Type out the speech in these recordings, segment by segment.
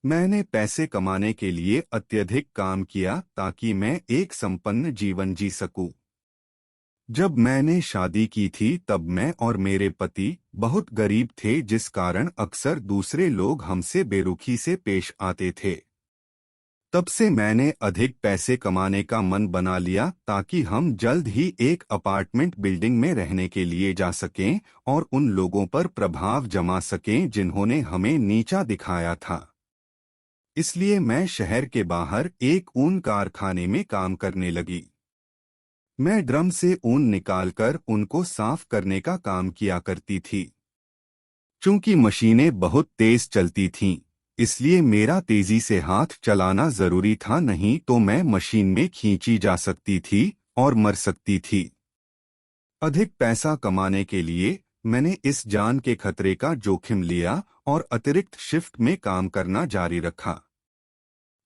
मैंने पैसे कमाने के लिए अत्यधिक काम किया ताकि मैं एक संपन्न जीवन जी सकूं। जब मैंने शादी की थी तब मैं और मेरे पति बहुत गरीब थे, जिस कारण अक्सर दूसरे लोग हमसे बेरुखी से पेश आते थे। तब से मैंने अधिक पैसे कमाने का मन बना लिया ताकि हम जल्द ही एक अपार्टमेंट बिल्डिंग में रहने के लिए जा सकें और उन लोगों पर प्रभाव जमा सकें जिन्होंने हमें नीचा दिखाया था। इसलिए मैं शहर के बाहर एक ऊन कारखाने में काम करने लगी। मैं ड्रम से ऊन निकालकर उनको साफ करने का काम किया करती थी। चूंकि मशीनें बहुत तेज चलती थीं, इसलिए मेरा तेजी से हाथ चलाना जरूरी था, नहीं तो मैं मशीन में खींची जा सकती थी और मर सकती थी। अधिक पैसा कमाने के लिए मैंने इस जान के खतरे का जोखिम लिया और अतिरिक्त शिफ्ट में काम करना जारी रखा।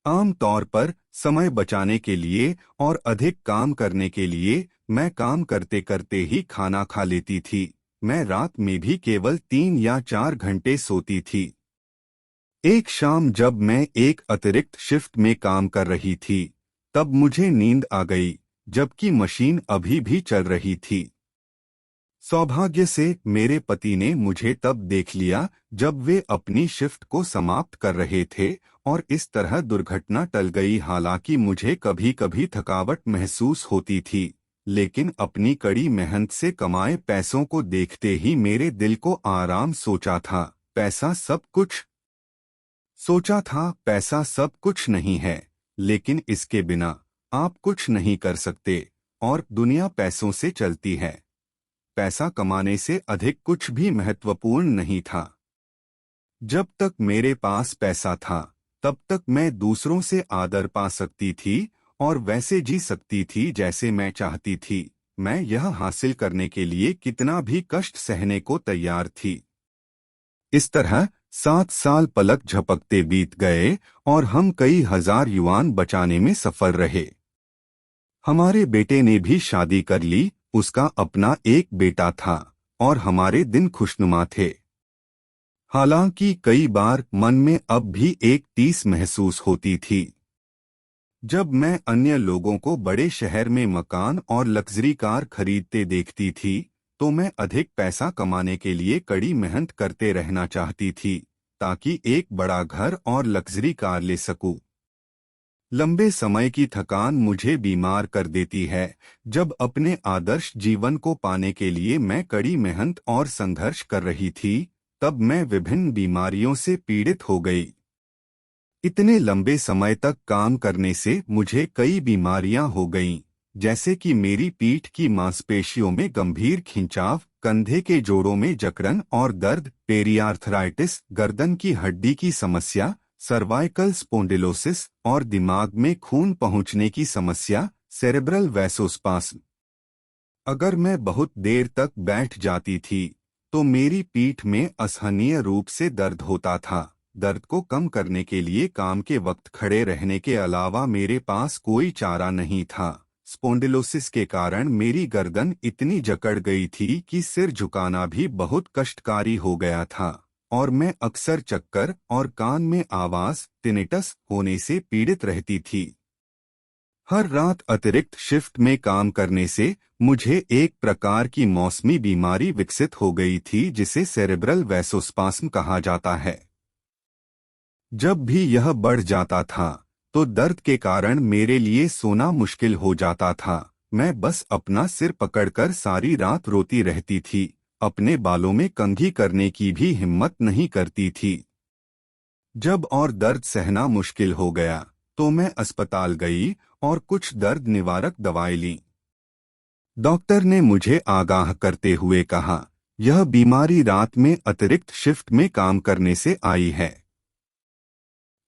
आम तौर पर समय बचाने के लिए और अधिक काम करने के लिए मैं काम करते करते ही खाना खा लेती थी। मैं रात में भी केवल 3 या 4 घंटे सोती थी। एक शाम जब मैं एक अतिरिक्त शिफ्ट में काम कर रही थी, तब मुझे नींद आ गई, जबकि मशीन अभी भी चल रही थी। सौभाग्य से मेरे पति ने मुझे तब देख लिया जब वे अपनी शिफ्ट को समाप्त कर रहे थे और इस तरह दुर्घटना टल गई। हालांकि मुझे कभी कभी थकावट महसूस होती थी, लेकिन अपनी कड़ी मेहनत से कमाए पैसों को देखते ही मेरे दिल को आराम। सोचा था पैसा सब कुछ नहीं है, लेकिन इसके बिना आप कुछ नहीं कर सकते और दुनिया पैसों से चलती है। पैसा कमाने से अधिक कुछ भी महत्वपूर्ण नहीं था। जब तक मेरे पास पैसा था, तब तक मैं दूसरों से आदर पा सकती थी और वैसे जी सकती थी जैसे मैं चाहती थी। मैं यह हासिल करने के लिए कितना भी कष्ट सहने को तैयार थी। इस तरह 7 साल पलक झपकते बीत गए और हम कई हजार युआन बचाने में सफल रहे। हमारे बेटे ने भी शादी कर ली। उसका अपना एक बेटा था और हमारे दिन खुशनुमा थे। हालांकि कई बार मन में अब भी एक टीस महसूस होती थी। जब मैं अन्य लोगों को बड़े शहर में मकान और लग्जरी कार खरीदते देखती थी, तो मैं अधिक पैसा कमाने के लिए कड़ी मेहनत करते रहना चाहती थी ताकि एक बड़ा घर और लग्जरी कार ले सकूं। लंबे समय की थकान मुझे बीमार कर देती है। जब अपने आदर्श जीवन को पाने के लिए मैं कड़ी मेहनत और संघर्ष कर रही थी, तब मैं विभिन्न बीमारियों से पीड़ित हो गई। इतने लंबे समय तक काम करने से मुझे कई बीमारियां हो गईं, जैसे कि मेरी पीठ की मांसपेशियों में गंभीर खिंचाव, कंधे के जोड़ों में जकड़न और दर्द, पेरियार्थराइटिस, गर्दन की हड्डी की समस्या, सर्वाइकल स्पोंडिलोसिस और दिमाग में खून पहुंचने की समस्या, सेरेब्रल वैसोस्पाज्म। अगर मैं बहुत देर तक बैठ जाती थी, तो मेरी पीठ में असहनीय रूप से दर्द होता था। दर्द को कम करने के लिए काम के वक्त खड़े रहने के अलावा मेरे पास कोई चारा नहीं था। स्पोंडिलोसिस के कारण मेरी गर्दन इतनी जकड़ गई थी कि सिर झुकाना भी बहुत कष्टकारी हो गया था और मैं अक्सर चक्कर और कान में आवाज टिनिटस होने से पीड़ित रहती थी। हर रात अतिरिक्त शिफ्ट में काम करने से मुझे एक प्रकार की मौसमी बीमारी विकसित हो गई थी जिसे सेरेब्रल वैसोस्पाज्म कहा जाता है। जब भी यह बढ़ जाता था, तो दर्द के कारण मेरे लिए सोना मुश्किल हो जाता था। मैं बस अपना सिर पकड़कर सारी रात रोती रहती थी, अपने बालों में कंघी करने की भी हिम्मत नहीं करती थी। जब और दर्द सहना मुश्किल हो गया, तो मैं अस्पताल गई और कुछ दर्द निवारक दवाएं ली। डॉक्टर ने मुझे आगाह करते हुए कहा, यह बीमारी रात में अतिरिक्त शिफ्ट में काम करने से आई है।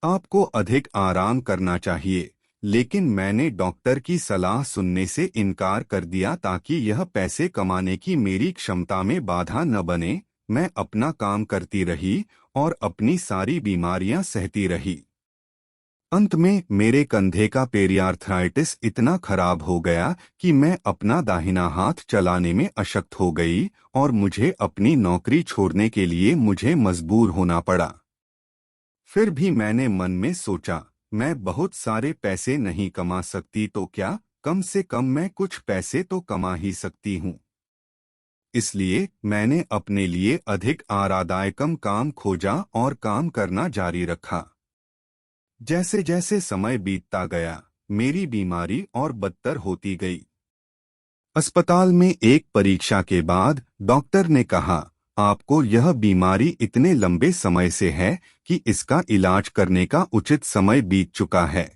आपको अधिक आराम करना चाहिए। लेकिन मैंने डॉक्टर की सलाह सुनने से इनकार कर दिया ताकि यह पैसे कमाने की मेरी क्षमता में बाधा न बने। मैं अपना काम करती रही और अपनी सारी बीमारियां सहती रही। अंत में मेरे कंधे का पेरियार्थराइटिस इतना खराब हो गया कि मैं अपना दाहिना हाथ चलाने में अशक्त हो गई और मुझे अपनी नौकरी छोड़ने के लिए मजबूर होना पड़ा। फिर भी मैंने मन में सोचा, मैं बहुत सारे पैसे नहीं कमा सकती तो क्या, कम से कम मैं कुछ पैसे तो कमा ही सकती हूँ। इसलिए मैंने अपने लिए अधिक आरामदायक काम खोजा और काम करना जारी रखा। जैसे जैसे समय बीतता गया, मेरी बीमारी और बदतर होती गई। अस्पताल में एक परीक्षा के बाद डॉक्टर ने कहा, आपको यह बीमारी इतने लंबे समय से है कि इसका इलाज करने का उचित समय बीत चुका है।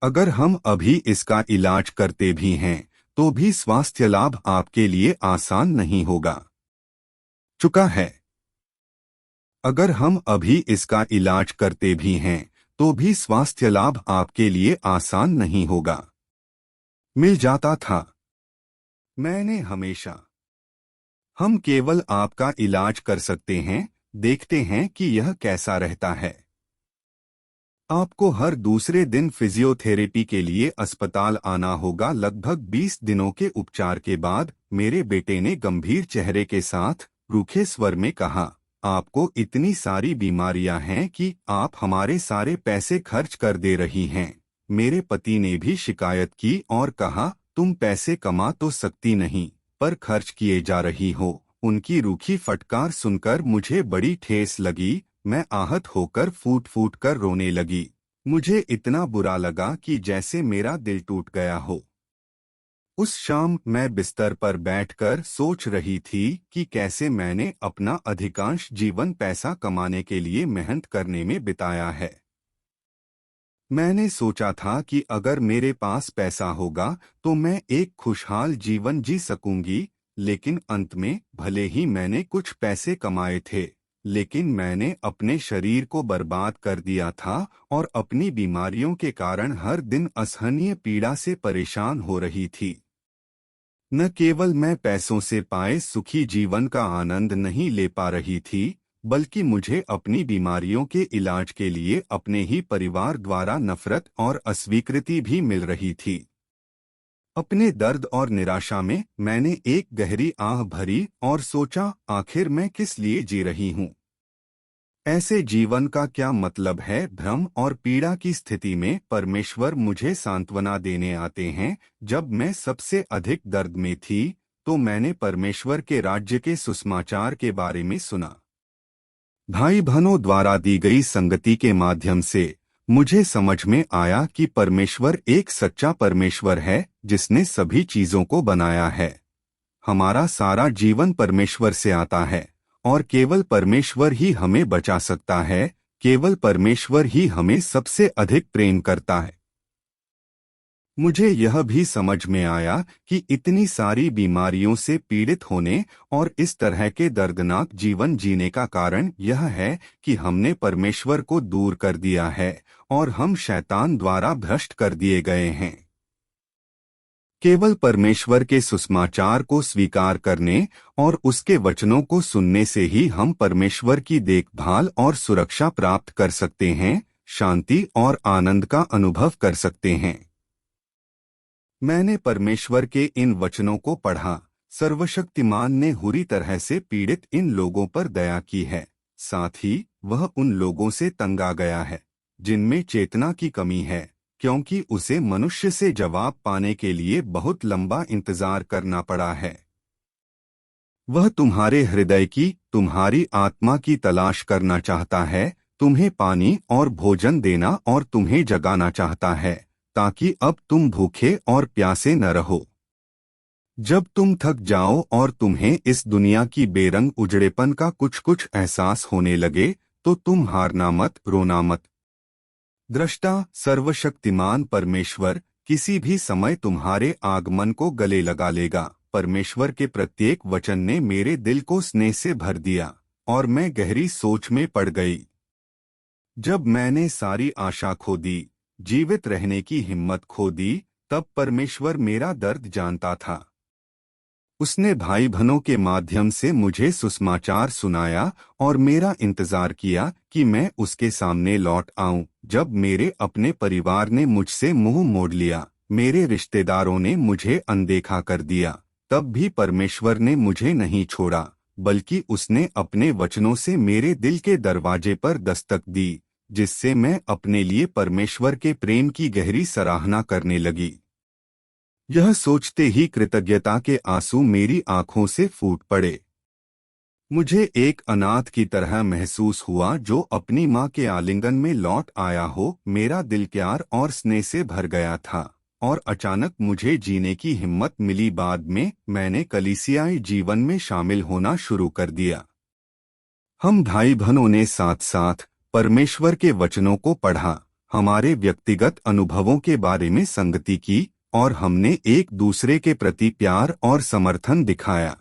अगर हम अभी इसका इलाज करते भी हैं तो भी स्वास्थ्य लाभ आपके लिए आसान नहीं होगा चुका है। अगर हम अभी इसका इलाज करते भी हैं तो भी स्वास्थ्य लाभ आपके लिए आसान नहीं होगा मिल जाता था। मैंने हमेशा, हम केवल आपका इलाज कर सकते हैं, देखते हैं कि यह कैसा रहता है। आपको हर दूसरे दिन फिजियोथेरेपी के लिए अस्पताल आना होगा। लगभग 20 दिनों के उपचार के बाद मेरे बेटे ने गंभीर चेहरे के साथ रूखे स्वर में कहा, आपको इतनी सारी बीमारियां हैं कि आप हमारे सारे पैसे खर्च कर दे रही हैं। मेरे पति ने भी शिकायत की और कहा, तुम पैसे कमा तो सकती नहीं, पर खर्च किए जा रही हो। उनकी रूखी फटकार सुनकर मुझे बड़ी ठेस लगी। मैं आहत होकर फूट फूट कर रोने लगी। मुझे इतना बुरा लगा कि जैसे मेरा दिल टूट गया हो। उस शाम मैं बिस्तर पर बैठकर सोच रही थी कि कैसे मैंने अपना अधिकांश जीवन पैसा कमाने के लिए मेहनत करने में बिताया है। मैंने सोचा था कि अगर मेरे पास पैसा होगा तो मैं एक खुशहाल जीवन जी सकूंगी, लेकिन अंत में भले ही मैंने कुछ पैसे कमाए थे, लेकिन मैंने अपने शरीर को बर्बाद कर दिया था और अपनी बीमारियों के कारण हर दिन असहनीय पीड़ा से परेशान हो रही थी। न केवल मैं पैसों से पाए सुखी जीवन का आनंद नहीं ले पा रही थी, बल्कि मुझे अपनी बीमारियों के इलाज के लिए अपने ही परिवार द्वारा नफरत और अस्वीकृति भी मिल रही थी। अपने दर्द और निराशा में मैंने एक गहरी आह भरी और सोचा, आखिर मैं किस लिए जी रही हूँ? ऐसे जीवन का क्या मतलब है? भ्रम और पीड़ा की स्थिति में परमेश्वर मुझे सांत्वना देने आते हैं। जब मैं सबसे अधिक दर्द में थी तो मैंने परमेश्वर के राज्य के सुसमाचार के बारे में सुना। भाई बहनों द्वारा दी गई संगति के माध्यम से मुझे समझ में आया कि परमेश्वर एक सच्चा परमेश्वर है जिसने सभी चीजों को बनाया है। हमारा सारा जीवन परमेश्वर से आता है और केवल परमेश्वर ही हमें बचा सकता है। केवल परमेश्वर ही हमें सबसे अधिक प्रेम करता है। मुझे यह भी समझ में आया कि इतनी सारी बीमारियों से पीड़ित होने और इस तरह के दर्दनाक जीवन जीने का कारण यह है कि हमने परमेश्वर को दूर कर दिया है और हम शैतान द्वारा भ्रष्ट कर दिए गए हैं। केवल परमेश्वर के सुसमाचार को स्वीकार करने और उसके वचनों को सुनने से ही हम परमेश्वर की देखभाल और सुरक्षा प्राप्त कर सकते हैं, शांति और आनंद का अनुभव कर सकते हैं। मैंने परमेश्वर के इन वचनों को पढ़ा। सर्वशक्तिमान ने बुरी तरह से पीड़ित इन लोगों पर दया की है, साथ ही वह उन लोगों से तंग आ गया है जिनमें चेतना की कमी है, क्योंकि उसे मनुष्य से जवाब पाने के लिए बहुत लंबा इंतजार करना पड़ा है। वह तुम्हारे हृदय की, तुम्हारी आत्मा की तलाश करना चाहता है, तुम्हें पानी और भोजन देना और तुम्हें जगाना चाहता है, ताकि अब तुम भूखे और प्यासे न रहो। जब तुम थक जाओ और तुम्हें इस दुनिया की बेरंग उजड़ेपन का कुछ कुछ एहसास होने लगे, तो तुम हारना मत, रोना मत। दृष्टा सर्वशक्तिमान परमेश्वर किसी भी समय तुम्हारे आगमन को गले लगा लेगा। परमेश्वर के प्रत्येक वचन ने मेरे दिल को स्नेह से भर दिया और मैं गहरी सोच में पड़ गई। जब मैंने सारी आशा खो दी, जीवित रहने की हिम्मत खो दी, तब परमेश्वर मेरा दर्द जानता था। उसने भाई बहनों के माध्यम से मुझे सुसमाचार सुनाया और मेरा इंतजार किया कि मैं उसके सामने लौट आऊं। जब मेरे अपने परिवार ने मुझसे मुंह मोड़ लिया, मेरे रिश्तेदारों ने मुझे अनदेखा कर दिया, तब भी परमेश्वर ने मुझे नहीं छोड़ा। बल्कि उसने अपने वचनों से मेरे दिल के दरवाजे पर दस्तक दी, जिससे मैं अपने लिए परमेश्वर के प्रेम की गहरी सराहना करने लगी। यह सोचते ही कृतज्ञता के आंसू मेरी आंखों से फूट पड़े। मुझे एक अनाथ की तरह महसूस हुआ जो अपनी माँ के आलिंगन में लौट आया हो। मेरा दिल प्यार और स्नेह से भर गया था और अचानक मुझे जीने की हिम्मत मिली। बाद में मैंने कलीसियाई जीवन में शामिल होना शुरू कर दिया। हम भाई बहनों ने साथ साथ परमेश्वर के वचनों को पढ़ा, हमारे व्यक्तिगत अनुभवों के बारे में संगति की और हमने एक दूसरे के प्रति प्यार और समर्थन दिखाया।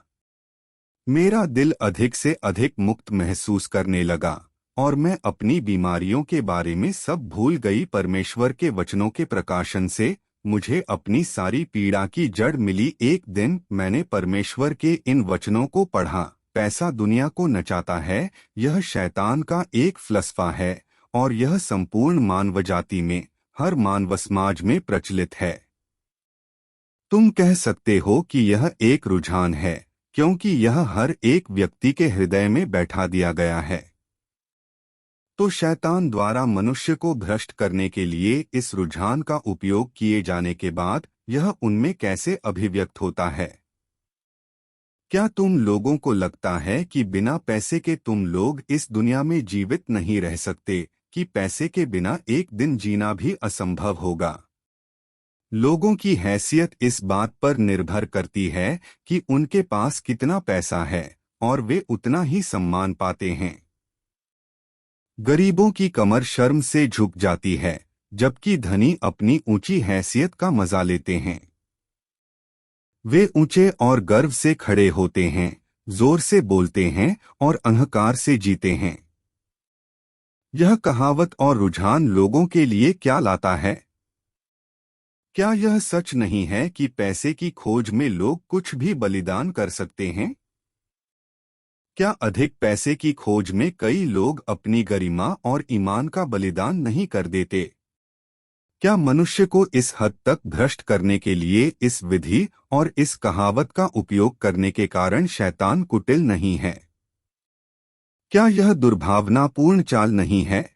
मेरा दिल अधिक से अधिक मुक्त महसूस करने लगा और मैं अपनी बीमारियों के बारे में सब भूल गई। परमेश्वर के वचनों के प्रकाशन से मुझे अपनी सारी पीड़ा की जड़ मिली। एक दिन मैंने परमेश्वर के इन वचनों को पढ़ा, पैसा दुनिया को नचाता है, यह शैतान का एक फलसफा है और यह संपूर्ण मानव जाति में, हर मानव समाज में प्रचलित है। तुम कह सकते हो कि यह एक रुझान है, क्योंकि यह हर एक व्यक्ति के हृदय में बैठा दिया गया है। तो शैतान द्वारा मनुष्य को भ्रष्ट करने के लिए इस रुझान का उपयोग किए जाने के बाद यह उनमें कैसे अभिव्यक्त होता है? क्या तुम लोगों को लगता है कि बिना पैसे के तुम लोग इस दुनिया में जीवित नहीं रह सकते, कि पैसे के बिना एक दिन जीना भी असंभव होगा? लोगों की हैसियत इस बात पर निर्भर करती है कि उनके पास कितना पैसा है और वे उतना ही सम्मान पाते हैं। गरीबों की कमर शर्म से झुक जाती है, जबकि धनी अपनी ऊंची हैसियत का मजा लेते हैं। वे ऊंचे और गर्व से खड़े होते हैं, जोर से बोलते हैं और अहंकार से जीते हैं। यह कहावत और रुझान लोगों के लिए क्या लाता है? क्या यह सच नहीं है कि पैसे की खोज में लोग कुछ भी बलिदान कर सकते हैं? क्या अधिक पैसे की खोज में कई लोग अपनी गरिमा और ईमान का बलिदान नहीं कर देते? क्या मनुष्य को इस हद तक भ्रष्ट करने के लिए इस विधि और इस कहावत का उपयोग करने के कारण शैतान कुटिल नहीं है? क्या यह दुर्भावनापूर्ण चाल नहीं है?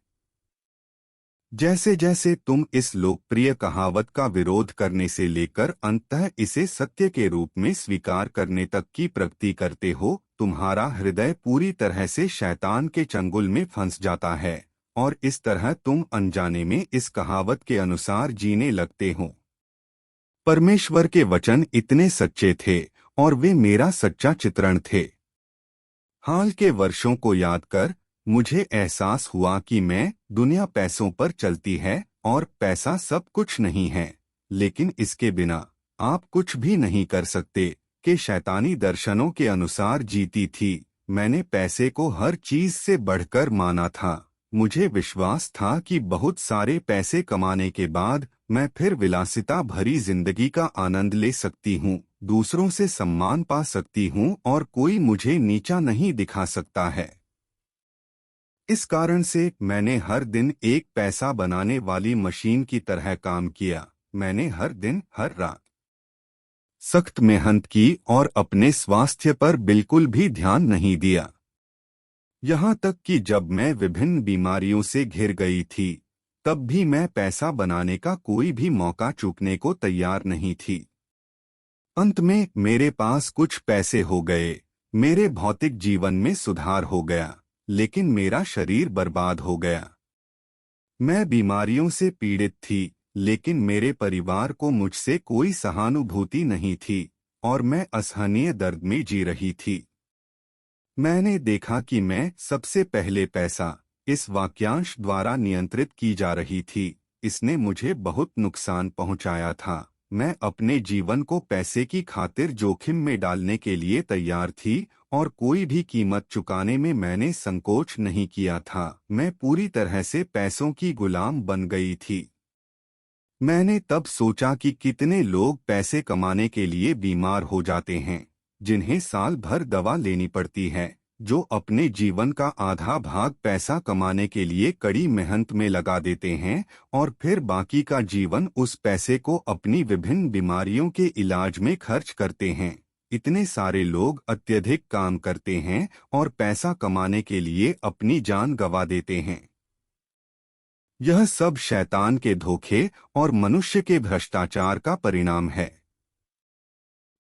जैसे जैसे तुम इस लोकप्रिय कहावत का विरोध करने से लेकर अंततः इसे सत्य के रूप में स्वीकार करने तक की प्रगति करते हो, तुम्हारा हृदय पूरी तरह से शैतान के चंगुल में फंस जाता है और इस तरह तुम अनजाने में इस कहावत के अनुसार जीने लगते हो। परमेश्वर के वचन इतने सच्चे थे और वे मेरा सच्चा चित्रण थे। हाल के वर्षों को याद कर मुझे एहसास हुआ कि दुनिया पैसों पर चलती है और पैसा सब कुछ नहीं है, लेकिन इसके बिना आप कुछ भी नहीं कर सकते, कि शैतानी दर्शनों के अनुसार जीती थी। मैंने पैसे को हर चीज से बढ़कर माना था। मुझे विश्वास था कि बहुत सारे पैसे कमाने के बाद मैं फिर विलासिता भरी जिंदगी का आनंद ले सकती हूँ, दूसरों से सम्मान पा सकती हूँ और कोई मुझे नीचा नहीं दिखा सकता है। इस कारण से मैंने हर दिन एक पैसा बनाने वाली मशीन की तरह काम किया। मैंने हर दिन हर रात सख्त मेहनत की और अपने स्वास्थ्य पर बिल्कुल भी ध्यान नहीं दिया। यहाँ तक कि जब मैं विभिन्न बीमारियों से घिर गई थी, तब भी मैं पैसा बनाने का कोई भी मौका चूकने को तैयार नहीं थी। अंत में मेरे पास कुछ पैसे हो गए, मेरे भौतिक जीवन में सुधार हो गया, लेकिन मेरा शरीर बर्बाद हो गया। मैं बीमारियों से पीड़ित थी, लेकिन मेरे परिवार को मुझसे कोई सहानुभूति नहीं थी और मैं असहनीय दर्द में जी रही थी। मैंने देखा कि मैं सबसे पहले पैसा इस वाक्यांश द्वारा नियंत्रित की जा रही थी। इसने मुझे बहुत नुकसान पहुंचाया था। मैं अपने जीवन को पैसे की खातिर जोखिम में डालने के लिए तैयार थी और कोई भी कीमत चुकाने में मैंने संकोच नहीं किया था। मैं पूरी तरह से पैसों की गुलाम बन गई थी। मैंने तब सोचा कि कितने लोग पैसे कमाने के लिए बीमार हो जाते हैं, जिन्हें साल भर दवा लेनी पड़ती है, जो अपने जीवन का आधा भाग पैसा कमाने के लिए कड़ी मेहनत में लगा देते हैं और फिर बाकी का जीवन उस पैसे को अपनी विभिन्न बीमारियों के इलाज में खर्च करते हैं। इतने सारे लोग अत्यधिक काम करते हैं और पैसा कमाने के लिए अपनी जान गंवा देते हैं। यह सब शैतान के धोखे और मनुष्य के भ्रष्टाचार का परिणाम है।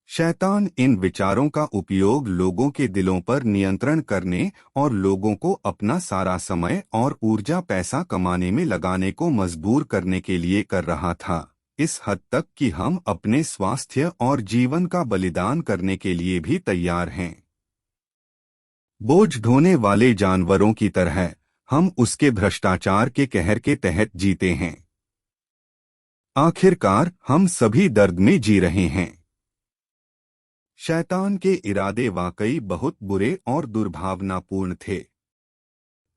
शैतान इन विचारों का उपयोग लोगों के दिलों पर नियंत्रण करने और लोगों को अपना सारा समय और ऊर्जा पैसा कमाने में लगाने को मजबूर करने के लिए कर रहा था, इस हद तक कि हम अपने स्वास्थ्य और जीवन का बलिदान करने के लिए भी तैयार हैं। बोझ ढोने वाले जानवरों की तरह हम उसके भ्रष्टाचार के कहर के तहत जीते हैं। आखिरकार हम सभी दर्द में जी रहे हैं। शैतान के इरादे वाकई बहुत बुरे और दुर्भावनापूर्ण थे,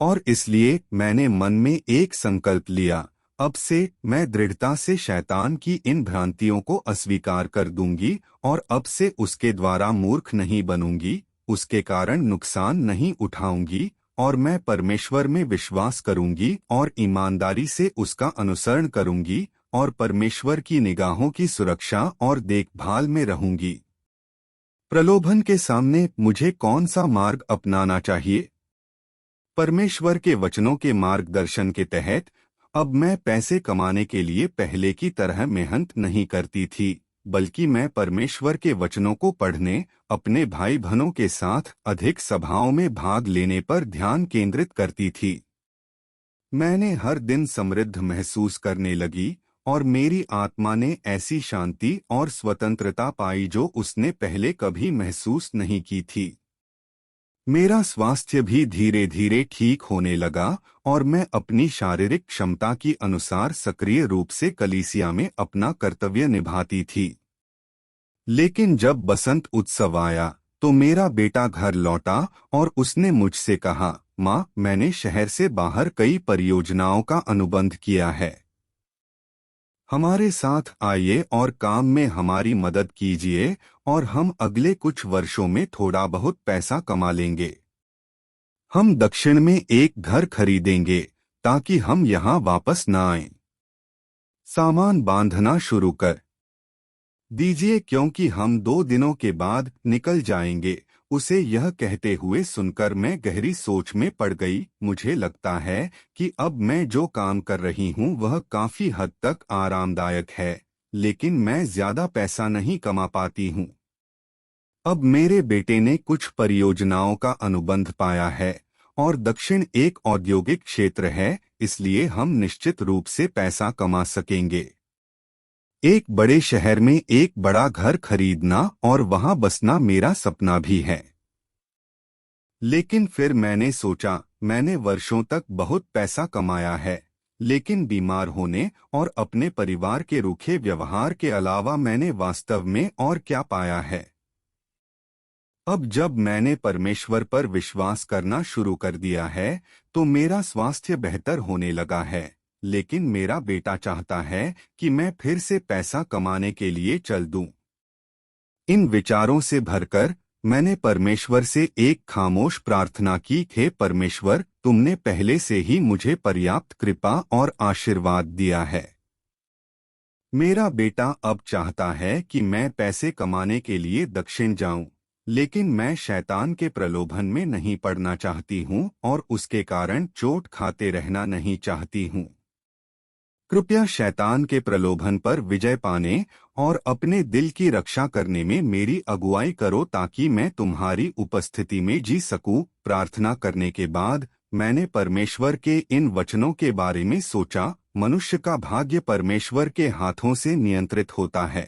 और इसलिए मैंने मन में एक संकल्प लिया, अब से मैं दृढ़ता से शैतान की इन भ्रांतियों को अस्वीकार कर दूंगी और अब से उसके द्वारा मूर्ख नहीं बनूंगी, उसके कारण नुकसान नहीं उठाऊंगी, और मैं परमेश्वर में विश्वास करूंगी और ईमानदारी से उसका अनुसरण करूंगी और परमेश्वर की निगाहों की सुरक्षा और देखभाल में रहूंगी। प्रलोभन के सामने मुझे कौन सा मार्ग अपनाना चाहिए? परमेश्वर के वचनों के मार्गदर्शन के तहत अब मैं पैसे कमाने के लिए पहले की तरह मेहनत नहीं करती थी, बल्कि मैं परमेश्वर के वचनों को पढ़ने, अपने भाई बहनों के साथ अधिक सभाओं में भाग लेने पर ध्यान केंद्रित करती थी। मैंने हर दिन समृद्ध महसूस करने लगी और मेरी आत्मा ने ऐसी शांति और स्वतंत्रता पाई जो उसने पहले कभी महसूस नहीं की थी। मेरा स्वास्थ्य भी धीरे धीरे ठीक होने लगा और मैं अपनी शारीरिक क्षमता की अनुसार सक्रिय रूप से कलीसिया में अपना कर्तव्य निभाती थी। लेकिन जब बसंत उत्सव आया तो मेरा बेटा घर लौटा और उसने मुझसे कहा, माँ, मैंने शहर से बाहर कई परियोजनाओं का अनुबंध किया है। हमारे साथ आइए और काम में हमारी मदद कीजिए और हम अगले कुछ वर्षों में थोड़ा बहुत पैसा कमा लेंगे। हम दक्षिण में एक घर खरीदेंगे ताकि हम यहाँ वापस न आएं। सामान बांधना शुरू कर दीजिए क्योंकि हम 2 दिनों के बाद निकल जाएंगे। उसे यह कहते हुए सुनकर मैं गहरी सोच में पड़ गई। मुझे लगता है कि अब मैं जो काम कर रही हूँ वह काफी हद तक आरामदायक है, लेकिन मैं ज्यादा पैसा नहीं कमा पाती हूँ। अब मेरे बेटे ने कुछ परियोजनाओं का अनुबंध पाया है और दक्षिण एक औद्योगिक क्षेत्र है, इसलिए हम निश्चित रूप से पैसा कमा सकेंगे। एक बड़े शहर में एक बड़ा घर खरीदना और वहां बसना मेरा सपना भी है। लेकिन फिर मैंने सोचा, मैंने वर्षों तक बहुत पैसा कमाया है, लेकिन बीमार होने और अपने परिवार के रूखे व्यवहार के अलावा मैंने वास्तव में और क्या पाया है? अब जब मैंने परमेश्वर पर विश्वास करना शुरू कर दिया है तो मेरा स्वास्थ्य बेहतर होने लगा है, लेकिन मेरा बेटा चाहता है कि मैं फिर से पैसा कमाने के लिए चल दूं। इन विचारों से भरकर मैंने परमेश्वर से एक खामोश प्रार्थना की, हे परमेश्वर, तुमने पहले से ही मुझे पर्याप्त कृपा और आशीर्वाद दिया है। मेरा बेटा अब चाहता है कि मैं पैसे कमाने के लिए दक्षिण जाऊं, लेकिन मैं शैतान के प्रलोभन में नहीं पड़ना चाहती हूं और उसके कारण चोट खाते रहना नहीं चाहती हूं। कृपया शैतान के प्रलोभन पर विजय पाने और अपने दिल की रक्षा करने में मेरी अगुवाई करो ताकि मैं तुम्हारी उपस्थिति में जी सकूं। प्रार्थना करने के बाद मैंने परमेश्वर के इन वचनों के बारे में सोचा, मनुष्य का भाग्य परमेश्वर के हाथों से नियंत्रित होता है।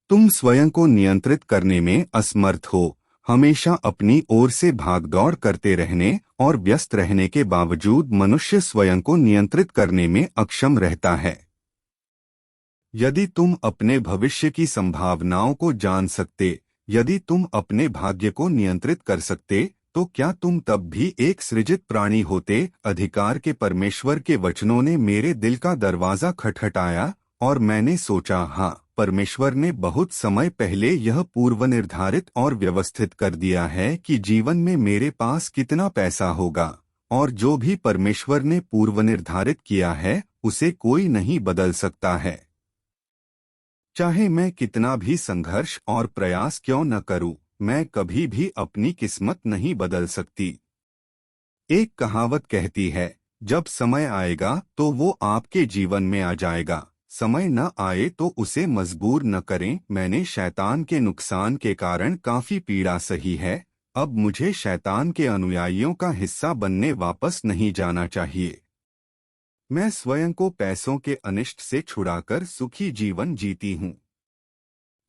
तुम स्वयं को नियंत्रित करने में असमर्थ हो, हमेशा अपनी ओर से भागदौड़ करते रहने और व्यस्त रहने के बावजूद मनुष्य स्वयं को नियंत्रित करने में अक्षम रहता है। यदि तुम अपने भविष्य की संभावनाओं को जान सकते, यदि तुम अपने भाग्य को नियंत्रित कर सकते, तो क्या तुम तब भी एक सृजित प्राणी होते? अधिकार के परमेश्वर के वचनों ने मेरे दिल का दरवाजा खटखटाया और मैंने सोचा, हाँ, परमेश्वर ने बहुत समय पहले यह पूर्व निर्धारित और व्यवस्थित कर दिया है कि जीवन में मेरे पास कितना पैसा होगा, और जो भी परमेश्वर ने पूर्व निर्धारित किया है उसे कोई नहीं बदल सकता है। चाहे मैं कितना भी संघर्ष और प्रयास क्यों न करूं, मैं कभी भी अपनी किस्मत नहीं बदल सकती। एक कहावत कहती है, जब समय आएगा तो वो आपके जीवन में आ जाएगा, समय न आए तो उसे मजबूर न करें। मैंने शैतान के नुकसान के कारण काफी पीड़ा सही है। अब मुझे शैतान के अनुयायियों का हिस्सा बनने वापस नहीं जाना चाहिए। मैं स्वयं को पैसों के अनिष्ट से छुड़ाकर सुखी जीवन जीती हूँ।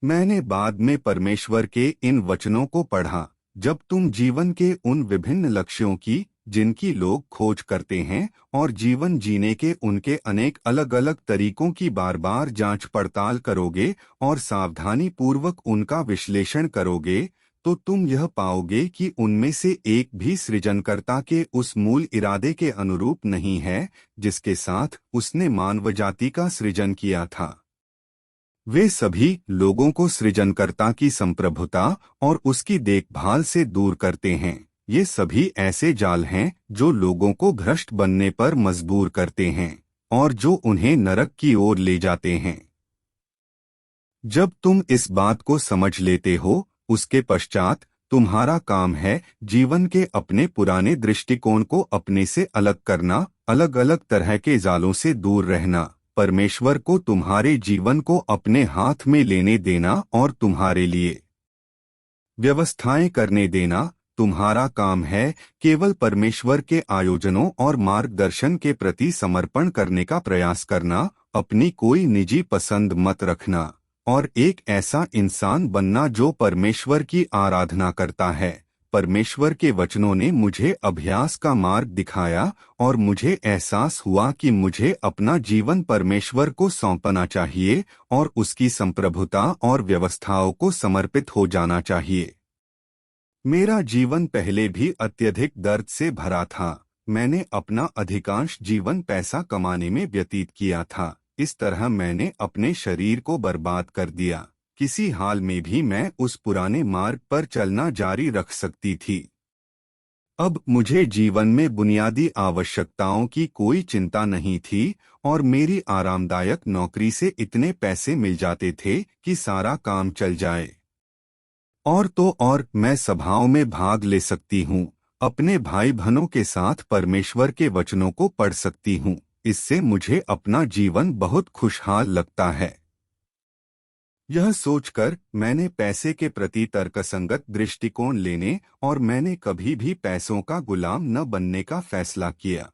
मैंने बाद में परमेश्वर के इन वचनों को पढ़ा, जब तुम जीवन के उन विभिन्न लक्ष्यों की, जिनकी लोग खोज करते हैं, और जीवन जीने के उनके अनेक अलग अलग तरीकों की बार बार जांच पड़ताल करोगे और सावधानी पूर्वक उनका विश्लेषण करोगे, तो तुम यह पाओगे कि उनमें से एक भी सृजनकर्ता के उस मूल इरादे के अनुरूप नहीं है जिसके साथ उसने मानवजाति का सृजन किया था। वे सभी लोगों को सृजनकर्ता की संप्रभुता और उसकी देखभाल से दूर करते हैं। ये सभी ऐसे जाल हैं जो लोगों को भ्रष्ट बनने पर मजबूर करते हैं और जो उन्हें नरक की ओर ले जाते हैं। जब तुम इस बात को समझ लेते हो, उसके पश्चात तुम्हारा काम है जीवन के अपने पुराने दृष्टिकोण को अपने से अलग करना, अलग अलग तरह के जालों से दूर रहना, परमेश्वर को तुम्हारे जीवन को अपने हाथ में लेने देना और तुम्हारे लिए व्यवस्थाएं करने देना। तुम्हारा काम है केवल परमेश्वर के आयोजनों और मार्गदर्शन के प्रति समर्पण करने का प्रयास करना, अपनी कोई निजी पसंद मत रखना, और एक ऐसा इंसान बनना जो परमेश्वर की आराधना करता है। परमेश्वर के वचनों ने मुझे अभ्यास का मार्ग दिखाया और मुझे एहसास हुआ कि मुझे अपना जीवन परमेश्वर को सौंपना चाहिए और उसकी संप्रभुता और व्यवस्थाओं को समर्पित हो जाना चाहिए। मेरा जीवन पहले भी अत्यधिक दर्द से भरा था। मैंने अपना अधिकांश जीवन पैसा कमाने में व्यतीत किया था। इस तरह मैंने अपने शरीर को बर्बाद कर दिया। किसी हाल में भी मैं उस पुराने मार्ग पर चलना जारी रख सकती थी। अब मुझे जीवन में बुनियादी आवश्यकताओं की कोई चिंता नहीं थी और मेरी आरामदायक नौकरी से इतने पैसे मिल जाते थे कि सारा काम चल जाए। और तो और मैं सभाओं में भाग ले सकती हूँ, अपने भाई बहनों के साथ परमेश्वर के वचनों को पढ़ सकती हूँ। इससे मुझे अपना जीवन बहुत खुशहाल लगता है। यह सोचकर मैंने पैसे के प्रति तर्कसंगत दृष्टिकोण लेने और मैंने कभी भी पैसों का गुलाम न बनने का फैसला किया।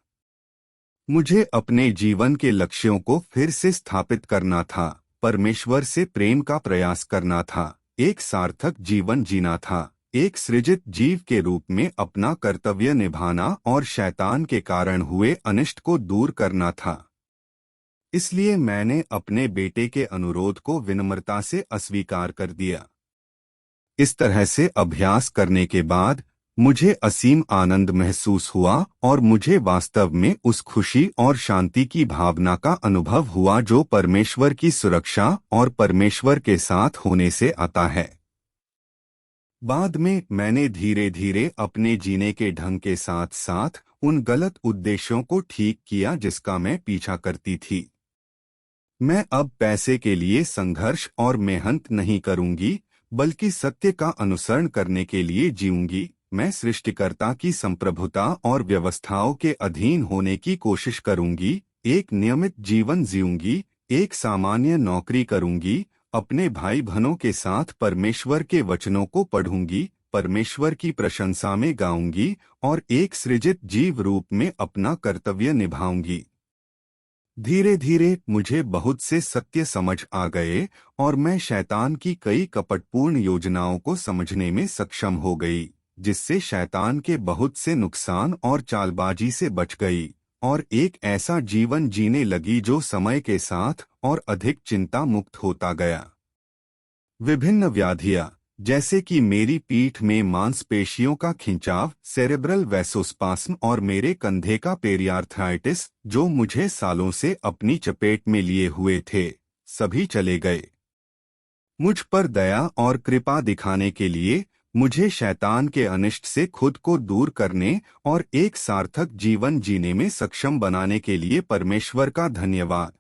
मुझे अपने जीवन के लक्ष्यों को फिर से स्थापित करना था, परमेश्वर से प्रेम का प्रयास करना था, एक सार्थक जीवन जीना था, एक सृजित जीव के रूप में अपना कर्तव्य निभाना और शैतान के कारण हुए अनिष्ट को दूर करना था। इसलिए मैंने अपने बेटे के अनुरोध को विनम्रता से अस्वीकार कर दिया। इस तरह से अभ्यास करने के बाद मुझे असीम आनंद महसूस हुआ और मुझे वास्तव में उस खुशी और शांति की भावना का अनुभव हुआ जो परमेश्वर की सुरक्षा और परमेश्वर के साथ होने से आता है। बाद में मैंने धीरे धीरे अपने जीने के ढंग के साथ साथ उन गलत उद्देश्यों को ठीक किया जिसका मैं पीछा करती थी। मैं अब पैसे के लिए संघर्ष और मेहनत नहीं करूंगी, बल्कि सत्य का अनुसरण करने के लिए जीऊंगी। मैं सृष्टिकर्ता की संप्रभुता और व्यवस्थाओं के अधीन होने की कोशिश करूंगी, एक नियमित जीवन जीऊंगी, एक सामान्य नौकरी करूंगी, अपने भाई बहनों के साथ परमेश्वर के वचनों को पढ़ूंगी, परमेश्वर की प्रशंसा में गाऊंगी और एक सृजित जीव रूप में अपना कर्तव्य निभाऊंगी। धीरे धीरे मुझे बहुत से सत्य समझ आ गए और मैं शैतान की कई कपटपूर्ण योजनाओं को समझने में सक्षम हो गई, जिससे शैतान के बहुत से नुकसान और चालबाजी से बच गई और एक ऐसा जीवन जीने लगी जो समय के साथ और अधिक चिंता मुक्त होता गया। विभिन्न व्याधियां, जैसे कि मेरी पीठ में मांसपेशियों का खिंचाव, सेरेब्रल वैसोस्पास्म और मेरे कंधे का पेरियार्थाइटिस, जो मुझे सालों से अपनी चपेट में लिए हुए थे, सभी चले गए। मुझ पर दया और कृपा दिखाने के लिए मुझे शैतान के अनिष्ट से खुद को दूर करने और एक सार्थक जीवन जीने में सक्षम बनाने के लिए परमेश्वर का धन्यवाद।